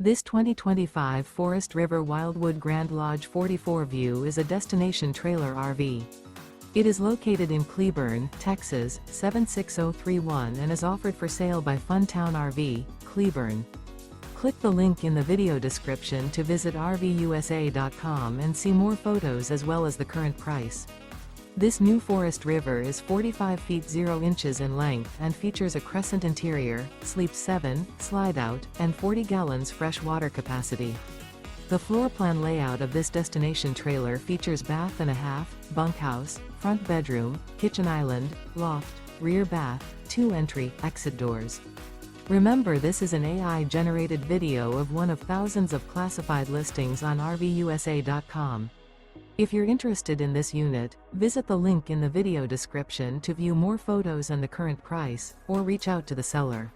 This 2025 Forest River Wildwood Grand Lodge 44 View is a destination trailer RV. It is located in Cleburne, Texas, 76031 and is offered for sale by Funtown RV, Cleburne. Click the link in the video description to visit RVUSA.com and see more photos as well as the current price. This new Forest River is 45 feet 0 inches in length and features a CRESCENT interior, sleeps 7, slide-out, and 40 gallons fresh water capacity. The floor plan layout of this destination trailer features bath and a half, bunkhouse, front bedroom, kitchen island, loft, rear bath, 2 entry/exit doors. Remember, this is an AI-generated video of one of thousands of classified listings on RVUSA.com. If you're interested in this unit, visit the link in the video description to view more photos and the current price, or reach out to the seller.